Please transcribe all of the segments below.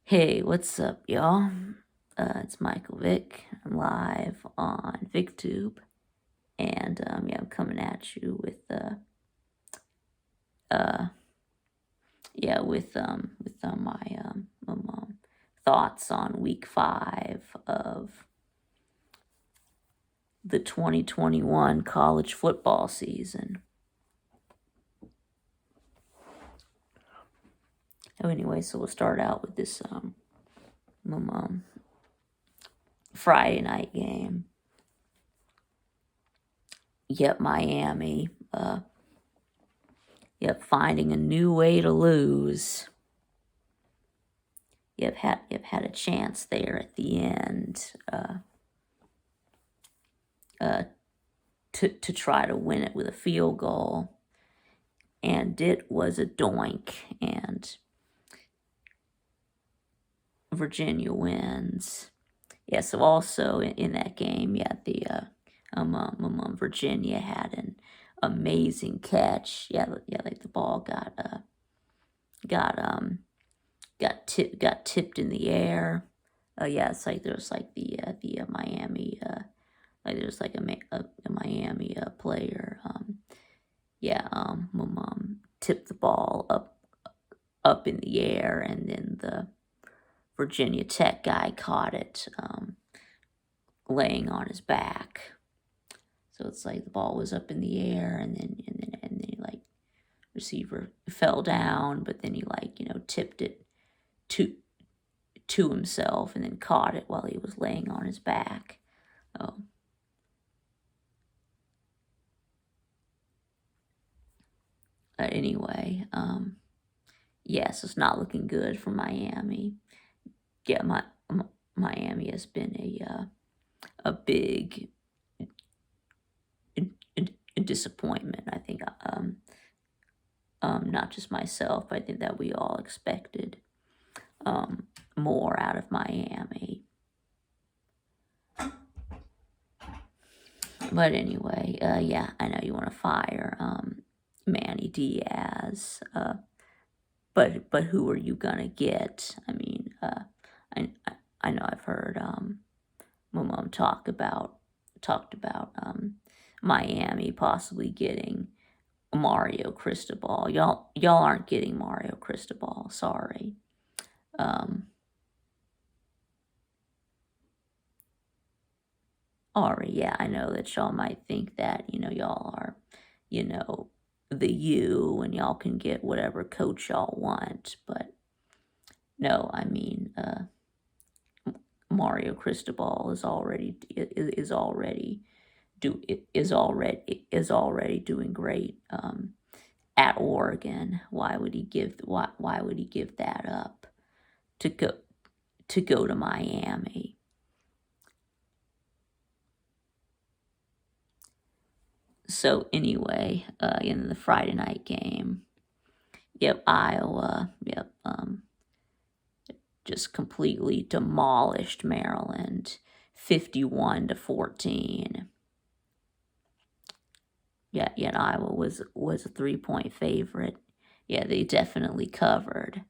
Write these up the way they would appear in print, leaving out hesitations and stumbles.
Hey, what's up, y'all? It's Michael Vick. I'm live on VicTube, and yeah, I'm coming at you with uh, yeah, with my thoughts on Week 5 of the 2021 college football season. Oh, anyway, so we'll start out with this Friday night game. Yep, Miami. Yep, finding a new way to lose. You've had a chance there at the end to try to win it with a field goal, and it was a doink, and Virginia wins. Yeah, so also in that game, yeah, the Virginia had an amazing catch. Yeah, like the ball got tipped in the air. Yeah, it's like there's like the Miami like there's like a Miami player tipped the ball up in the air, and then the Virginia Tech guy caught it laying on his back. So it's like the ball was up in the air, and then like receiver fell down, but then he tipped it to himself and then caught it while he was laying on his back. Oh. Anyway, yes, it's not looking good for Miami. Yeah, Miami has been a big disappointment. I think not just myself, but I think that we all expected more out of Miami. But anyway, yeah, I know you want to fire Manny Diaz, but who are you gonna get? I mean, I I know I've heard my mom talked about Miami possibly getting Mario Cristobal. Y'all aren't getting Mario Cristobal. Sorry. Or yeah, I know that y'all might think that y'all are, you know, the U and y'all can get whatever coach y'all want, but no, I mean, Mario Cristobal is already doing great at Oregon. Why would he give that up to go to Miami? So anyway, in the Friday night game, yep, Iowa, yep, just completely demolished Maryland, 51-14. Yeah, and Iowa was a 3-point favorite. Yeah, they definitely covered.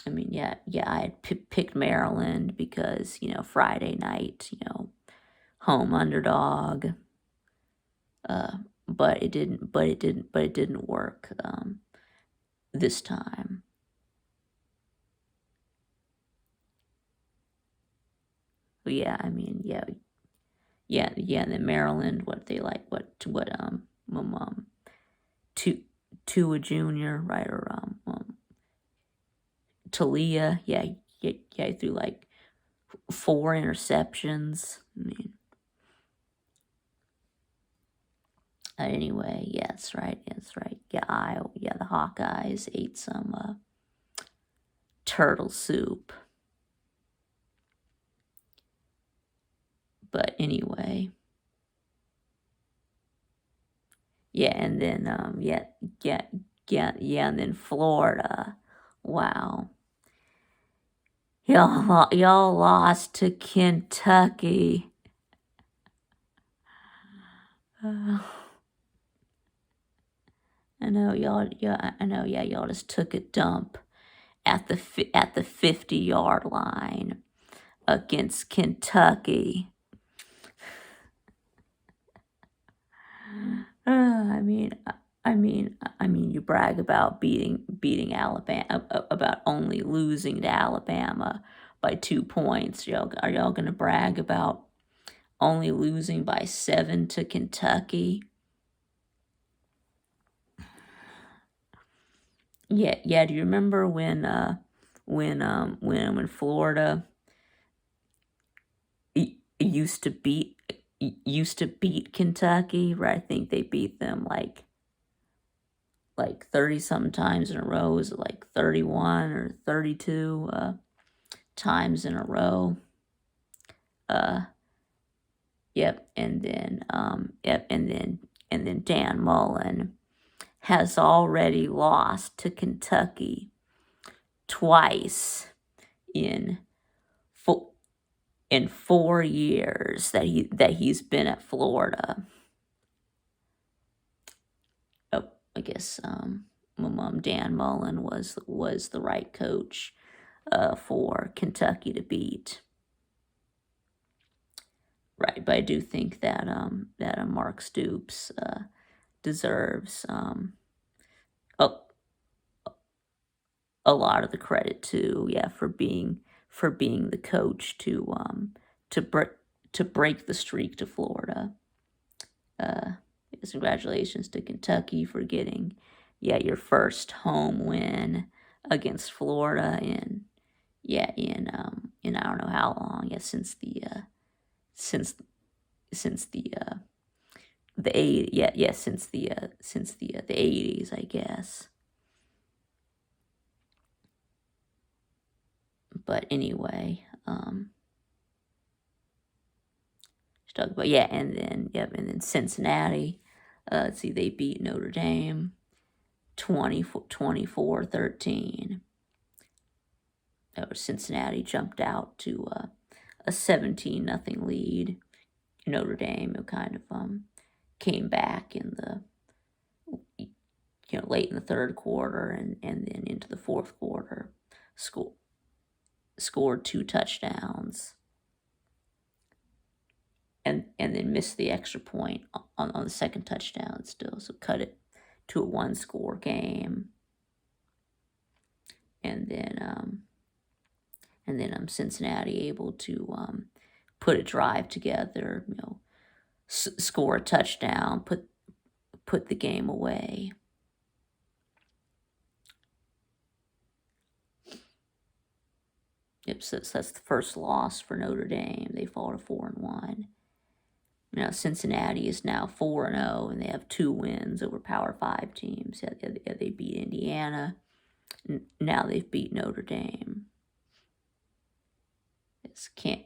I mean, yeah, I had picked Maryland because Friday night, home underdog. But it didn't work this time. But yeah, I mean, and then Maryland, two Tua Junior, right, or Talia, yeah, he threw like 4 interceptions. I mean, anyway, yeah, that's right. Yeah, the Hawkeyes ate some turtle soup. But anyway, yeah, and then and then Florida, wow, y'all lost to Kentucky. I know y'all, yeah, I know, yeah, y'all just took a dump at the 50-yard line against Kentucky. I mean, you brag about beating Alabama, about only losing to Alabama by 2 points. Are y'all gonna brag about only losing by 7 to Kentucky? Yeah, yeah. Do you remember when Florida used to beat Kentucky? Right, I think they beat them like 30 something times in a row. Is it like 31 or 32 times in a row? Uh, yep. And then Dan Mullen has already lost to Kentucky twice in four, in 4 years that he's been at Florida. Oh, I guess Dan Mullen was the right coach for Kentucky to beat. Right, but I do think that Mark Stoops deserves a, a lot of the credit too. Yeah, for being the coach to break to break the streak to Florida. Uh, Congratulations to Kentucky for getting your first home win against Florida in I don't know how long. Since since the eight since the 80s, I guess. But anyway, let's talk about and then Cincinnati. Let's see, they beat Notre Dame 24-13. Cincinnati jumped out to a 17-0 lead. Notre Dame kind of came back in the late in the third quarter and then into the fourth quarter, scored 2 touchdowns, and then missed the extra point on the second touchdown still, so cut it to a 1-score game. And then Cincinnati able to put a drive together, score a touchdown, put the game away. Yep, so that's the first loss for Notre Dame. They fall to 4-1. Cincinnati is now 4-0, and they have 2 wins over Power 5 teams. They beat Indiana. Now they've beat Notre Dame. Can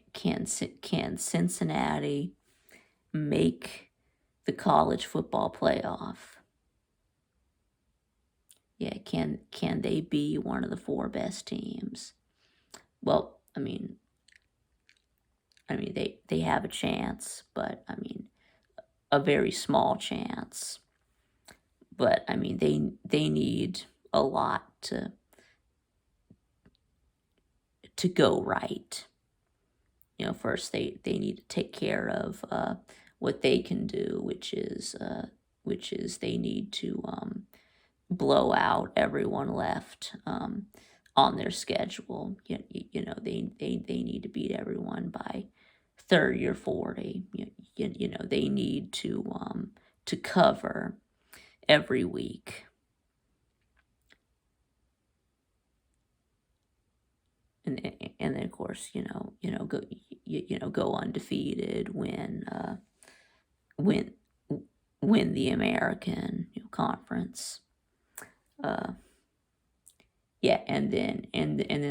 Cincinnati make the college football playoff? Yeah, can they be one of the 4 best teams? Well, they have a chance, but a very small chance. But they need a lot to go right. First they need to take care of what they can do, which is they need to blow out everyone left on their schedule. They need to beat everyone by 30 or 40. They need to cover every week. And then of course go undefeated, win the American Conference. And then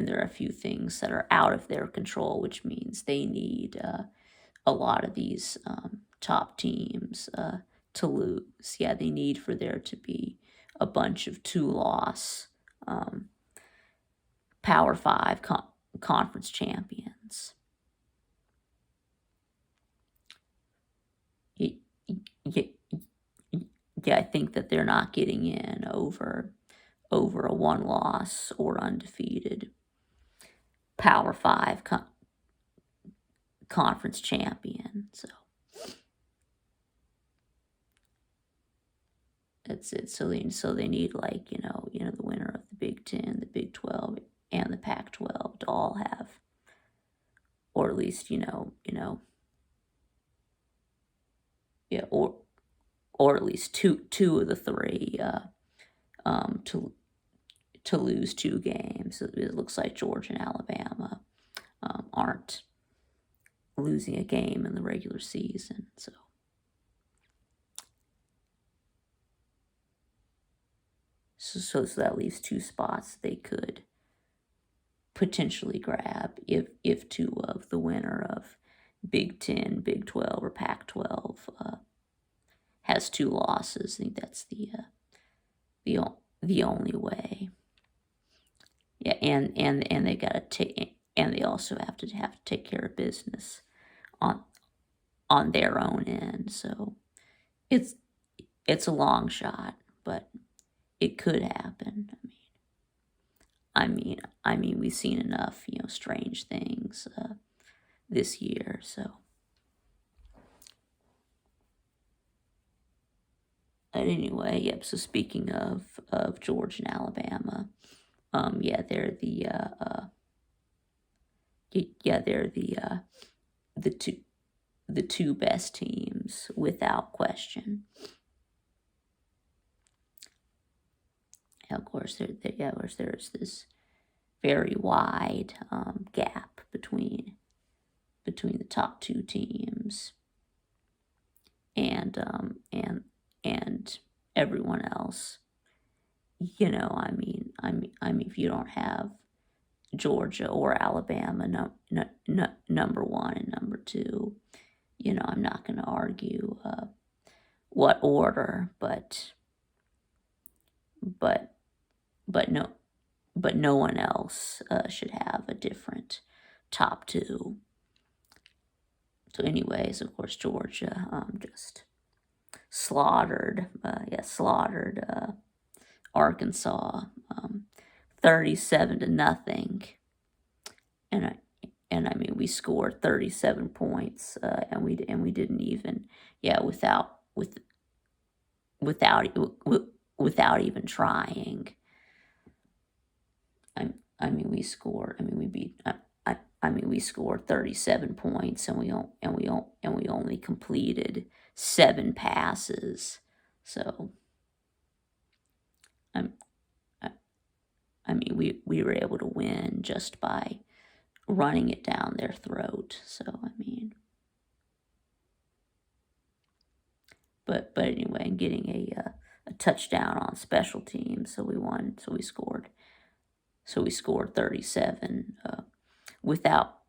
there are a few things that are out of their control, which means they need a lot of these top teams to lose. They need for there to be a bunch of 2-loss Power 5 conference champions. I think that they're not getting in over over a one-loss or undefeated Power Five conference champion. So that's it. So they need, like, the winner of the Big Ten, the Big 12, and the Pac-12 to all have, or at least yeah, or at least two of the three to lose two games. It looks like Georgia and Alabama aren't losing a game in the regular season. So that leaves two spots they could potentially grab if two of the winner of Big 10, Big 12, or Pac-12 has two losses. I think that's the only way. Yeah, and they gotta take, and they also have to take care of business on their own end. So it's a long shot, but it could happen. We've seen enough, strange things this year. So, but anyway, yep. So speaking of Georgia and Alabama, yeah, they're the two best teams without question. And of course, there's this very wide gap between the top two teams and everyone else. If you don't have Georgia or Alabama number one and number two, I'm not going to argue what order, but no one else should have a different top two. So, anyways, of course, Georgia just slaughtered Arkansas 37-0, and we scored 37 points, and we didn't even without even trying. We scored 37 points, and we only completed 7 passes. So we were able to win just by running it down their throat. So but anyway, getting a touchdown on special teams, so we won. So we scored 37 without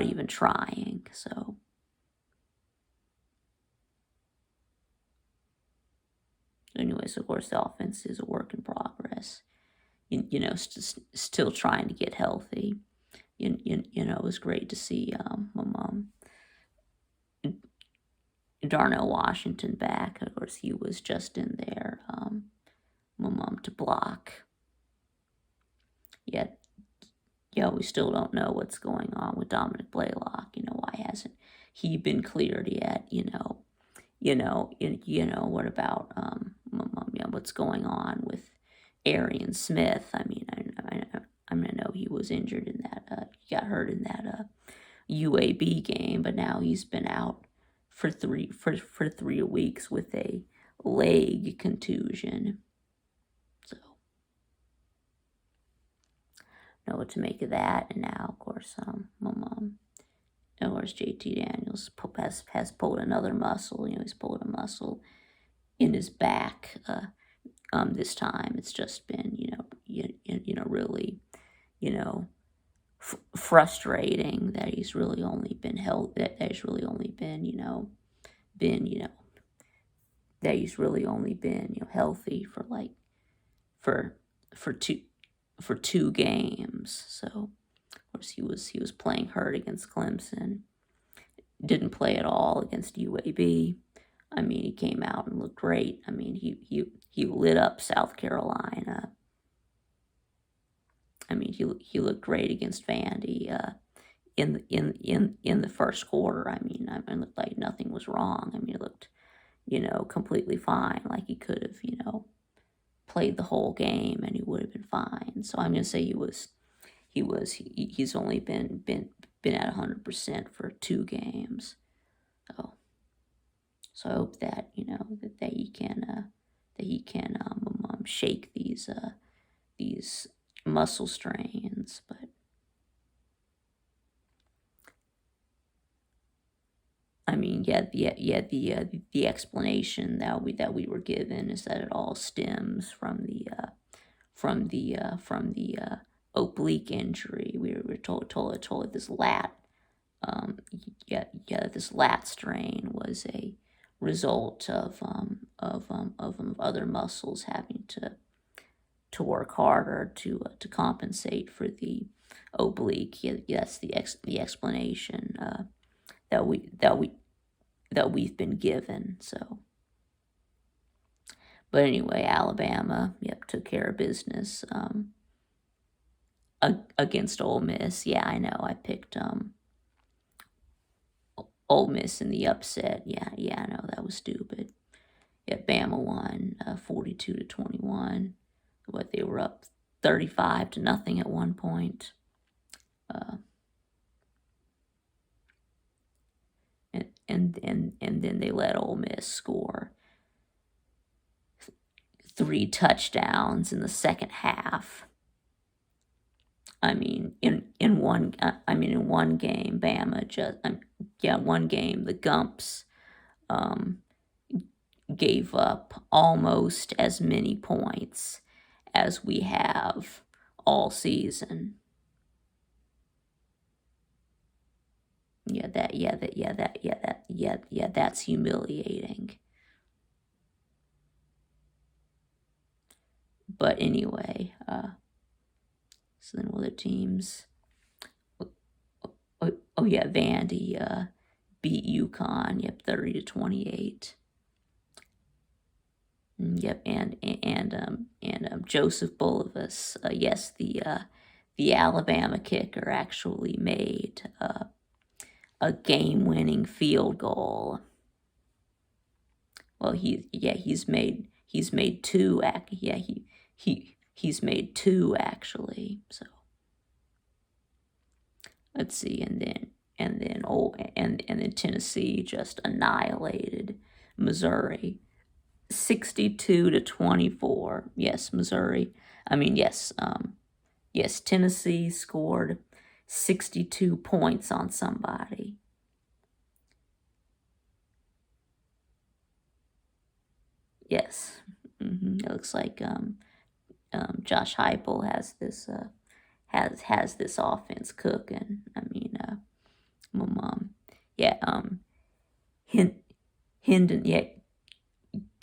even trying. So anyways, of course, the offense is a work in progress. Still trying to get healthy. It was great to see Darnell Washington back. Of course, he was just in there to block. Yet, we still don't know what's going on with Dominic Blaylock. Why hasn't he been cleared yet? What about what's going on with Arian Smith? I know he was injured in that. He got hurt in that UAB game, but now he's been out for 3 weeks with a leg contusion. So, know what to make of that. And now, of course, JT Daniels has pulled another muscle. He's pulled a muscle in his back. This time it's just been really frustrating that he's really only been held. That he's really only been that he's really only been healthy for two games. So of course he was playing hurt against Clemson. Didn't play at all against UAB. I mean, he came out and looked great. I mean, he lit up South Carolina. I mean, he looked great against Vandy. In the first quarter. I mean, it looked like nothing was wrong. I mean, it looked, completely fine. Like he could have, played the whole game and he would have been fine. So I'm gonna say he's only been at 100% for 2 games. So I hope that that he can shake these muscle strains. But I mean, the explanation that we were given is that it all stems from the oblique injury. We were told that this lat this lat strain was a result of other muscles having to work harder to compensate for the oblique. Yeah, that's the explanation that we've been given. So, but anyway, Alabama, took care of business against Ole Miss. Yeah, I know. I picked Ole Miss in the upset. Yeah, I know that was stupid. Yeah, Bama won 42-21. What, they were up 35-0 at one point. And then they let Ole Miss score 3 touchdowns in the second half. I mean, in one game, Bama one game, the Gumps gave up almost as many points as we have all season. That's humiliating. But anyway, so then other teams. Oh yeah, Vandy beat UConn. 30-28. Yep, and Joseph Bulovas. Yes, the Alabama kicker actually made a game-winning field goal. Well, he's made 2. He's made 2 actually. So let's see, and then Tennessee just annihilated Missouri, 62-24. Yes, Missouri. Yes, Tennessee scored 62 points on somebody. Yes. It looks like Josh Heupel has this has this offense cooking. I mean, my mom, yeah, Hendon,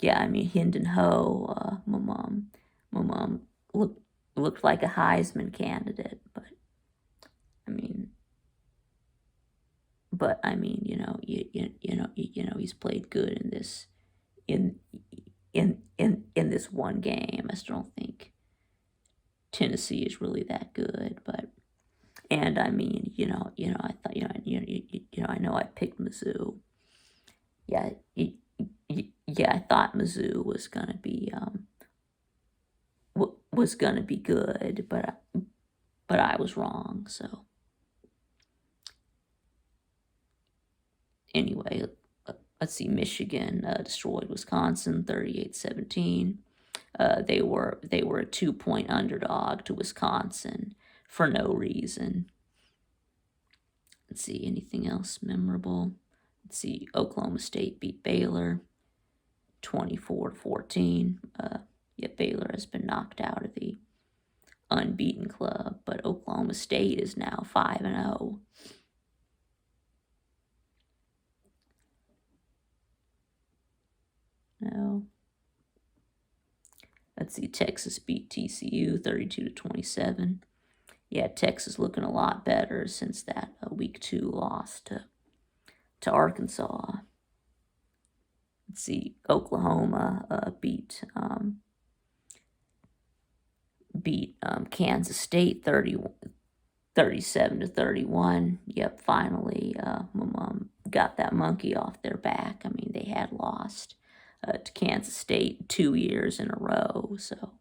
I mean Hendon Ho, my mom looked like a Heisman candidate, but I mean, he's played good in this in this one game. I still don't think Tennessee is really that good, but I mean, I thought, I know I picked Mizzou. Yeah, I thought Mizzou was gonna be good, but I was wrong. So anyway, let's see. Michigan destroyed Wisconsin 38-17. They were a 2-point underdog to Wisconsin for no reason. Let's see, anything else memorable? Let's see, Oklahoma State beat Baylor 24-14. Baylor has been knocked out of the unbeaten club, but Oklahoma State is now 5-0. No. Let's see, Texas beat TCU 32-27. Yeah, Texas looking a lot better since that week 2 loss to Arkansas. let's see, Oklahoma beat Kansas State 37-31. Yep, finally, my mom got that monkey off their back. I mean, they had lost to Kansas State 2 years in a row. So,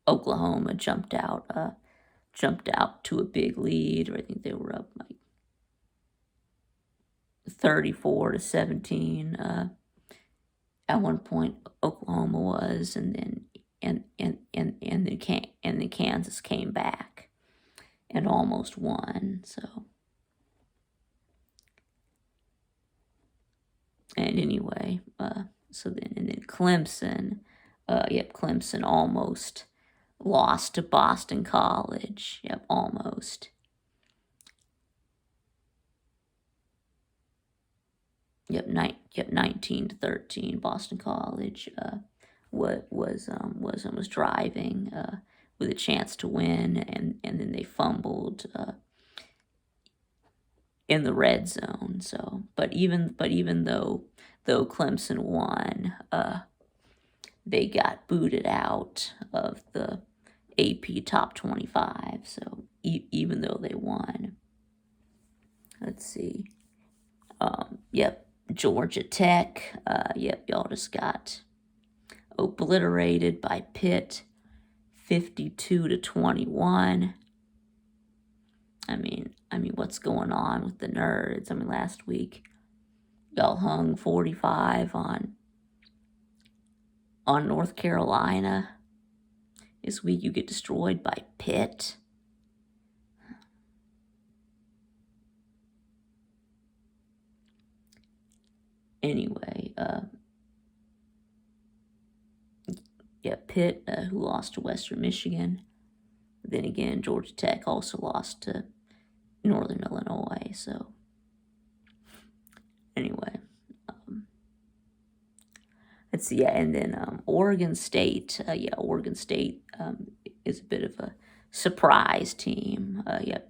Oklahoma jumped out to a big lead, or I think they were up like 34-17. At one point, Oklahoma was, and then Kansas came back and almost won. So, and anyway, then Clemson, Clemson almost lost to Boston College. Yep, almost. Yep, 19-13. Boston College was driving with a chance to win, and then they fumbled in the red zone. So, but even though Clemson won, they got booted out of the AP Top 25. So even though they won, let's see. Yep, Georgia Tech. Yep, y'all just got obliterated by Pitt, 52-21. I mean, what's going on with the nerds? I mean, last week y'all hung 45 on North Carolina. This week you get destroyed by Pitt. Anyway, Pitt, who lost to Western Michigan. Then again, Georgia Tech also lost to Northern Illinois. So, anyway, let's see. Yeah, and then Oregon State. Oregon State is a bit of a surprise team. They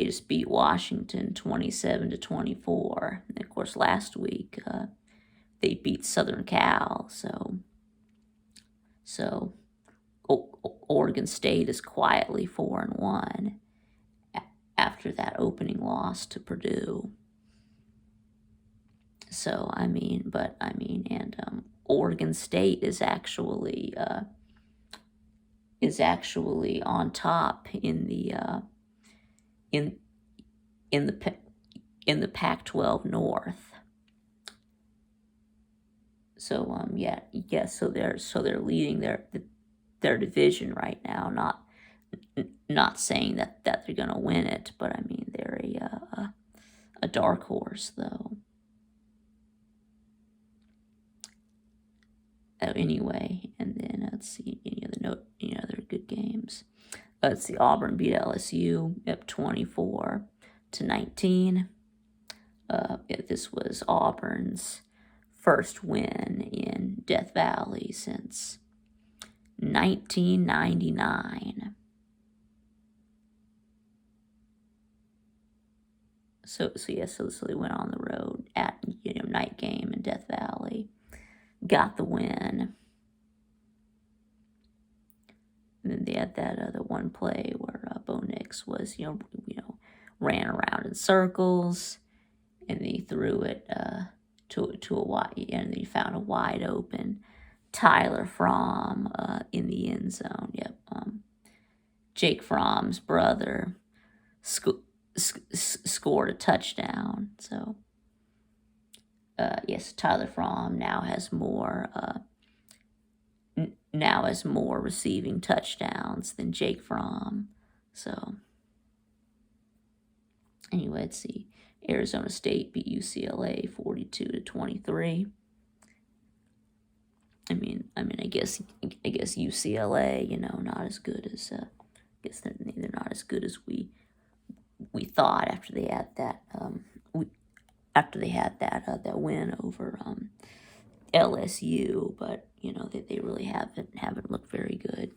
just beat Washington 27-24. And of course, last week they beat Southern Cal. So Oregon State is quietly 4-1 after that opening loss to Purdue. So and Oregon State is actually on top in the Pac-12 North. So so they're leading their division right now. Not saying that they're gonna win it, but I mean they're a dark horse though. Anyway, and then let's see any other good games. Let's see, Auburn beat LSU up 24-19. This was Auburn's first win in Death Valley since 1999. So they went on the road at night game in Death Valley, got the win. And then they had that other one play where Bo Nix was ran around in circles, and he threw it to a wide, and he found a wide open Tyler Fromm in the end zone. Yep, Jake Fromm's brother scored a touchdown. So yes, Tyler Fromm now has more receiving touchdowns than Jake Fromm. So anyway, let's see. Arizona State beat UCLA 42-23. I guess UCLA, not as good as I guess they're not as good as we thought after they had that that win over LSU, but they really haven't looked very good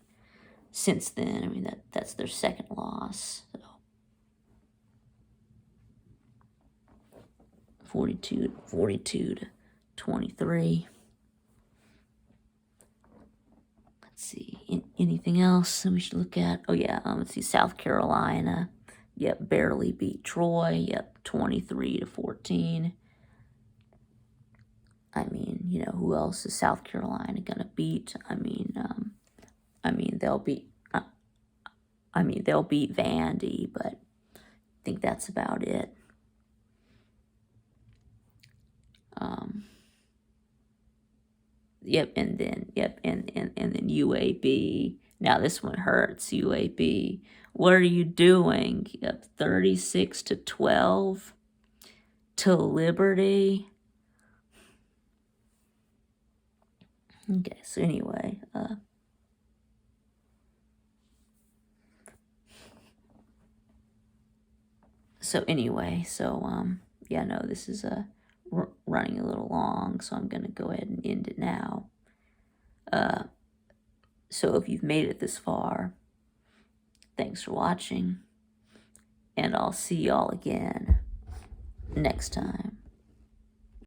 since then. I mean that's their second loss. So 42 to 23. Let's see, anything else that we should look at? Oh yeah, let's see, South Carolina. Yep, barely beat Troy. Yep, 23 to 14. I mean, you know, who else is South Carolina gonna beat? I mean, they'll beat. They'll beat Vandy, but I think that's about it. Yep, and then UAB. Now this one hurts. UAB. What are you doing? Yep, 36 to 12 to Liberty. Okay, so anyway, yeah, no, this is running a little long, so I'm gonna go ahead and end it now. So if you've made it this far, thanks for watching, and I'll see y'all again next time.